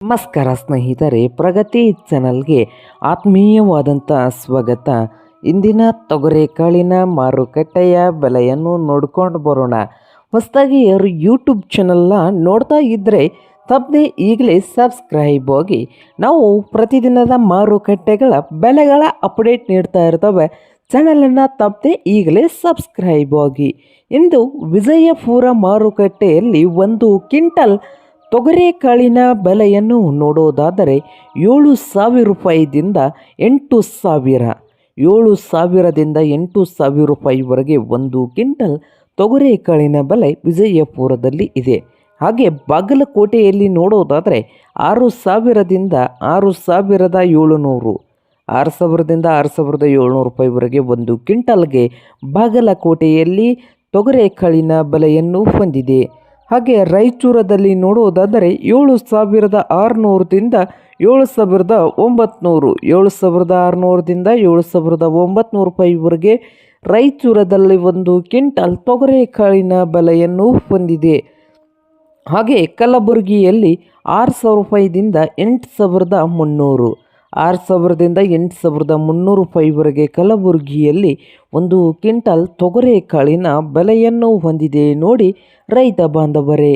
ನಮಸ್ಕಾರ ಸ್ನೇಹಿತರೆ, ಪ್ರಗತಿ ಚಾನಲ್ಗೆ ಆತ್ಮೀಯವಾದಂಥ ಸ್ವಾಗತ. ಇಂದಿನ ತೊಗರೆಕಾಳಿನ ಮಾರುಕಟ್ಟೆಯ ಬೆಲೆಯನ್ನು ನೋಡ್ಕೊಂಡು ಬರೋಣ. ಹೊಸದಾಗಿ ಯಾರು ಯೂಟ್ಯೂಬ್ ಚಾನಲ್ನ ನೋಡ್ತಾ ಇದ್ದರೆ ತಪ್ಪದೆ ಈಗಲೇ ಸಬ್ಸ್ಕ್ರೈಬ್ ಆಗಿ. ನಾವು ಪ್ರತಿದಿನದ ಮಾರುಕಟ್ಟೆಗಳ ಬೆಲೆಗಳ ಅಪ್ಡೇಟ್ ನೀಡ್ತಾ ಇರ್ತವೆ. ಚಾನಲನ್ನು ತಪ್ಪದೆ ಈಗಲೇ ಸಬ್ಸ್ಕ್ರೈಬ್ ಆಗಿ. ಇಂದು ವಿಜಯಪುರ ಮಾರುಕಟ್ಟೆಯಲ್ಲಿ ಒಂದು ಕ್ವಿಂಟಲ್ ತೊಗರೆಕಾಳಿನ ಬೆಲೆಯನ್ನು ನೋಡೋದಾದರೆ 7,000 ರೂಪಾಯಿದಿಂದ 8,000, 7,000ದಿಂದ 8,000 ರೂಪಾಯಿವರೆಗೆ ಒಂದು ಕ್ವಿಂಟಲ್ ತೊಗರೆಕಾಳಿನ ಬೆಲೆ ವಿಜಯಪುರದಲ್ಲಿ ಇದೆ. ಹಾಗೆ ಬಾಗಲಕೋಟೆಯಲ್ಲಿ ನೋಡೋದಾದರೆ 6,000ದಿಂದ 6,700, 6,000ದಿಂದ 6,700 ರೂಪಾಯಿವರೆಗೆ ಒಂದು ಕ್ವಿಂಟಲ್ಗೆ ಬಾಗಲಕೋಟೆಯಲ್ಲಿ ತೊಗರೆಕಾಳಿನ ಬೆಲೆಯನ್ನು ಹೊಂದಿದೆ. ಹಾಗೆ ರಾಯಚೂರದಲ್ಲಿ ನೋಡುವುದಾದರೆ 7,600ದಿಂದ 7,900, 7,600ದಿಂದ 7,900 ರೂಪಾಯಿವರೆಗೆ ರಾಯಚೂರದಲ್ಲಿ ಒಂದು ಕ್ವಿಂಟಲ್ ತೊಗರೆಕಾಳಿನ ಬೆಲೆಯನ್ನು ಹೊಂದಿದೆ. ಹಾಗೆ ಕಲಬುರಗಿಯಲ್ಲಿ 6,000 ರೂಪಾಯಿದಿಂದ 8,300, 6,000ದಿಂದ 8,300 ರೂಪಾಯಿವರೆಗೆ ಕಲಬುರಗಿಯಲ್ಲಿ ಒಂದು ಕ್ವಿಂಟಲ್ ತೊಗರೆಕಾಳಿನ ಬೆಲೆಯನ್ನು ಹೊಂದಿದೆ. ನೋಡಿ ರೈತ ಬಾಂಧವರೇ.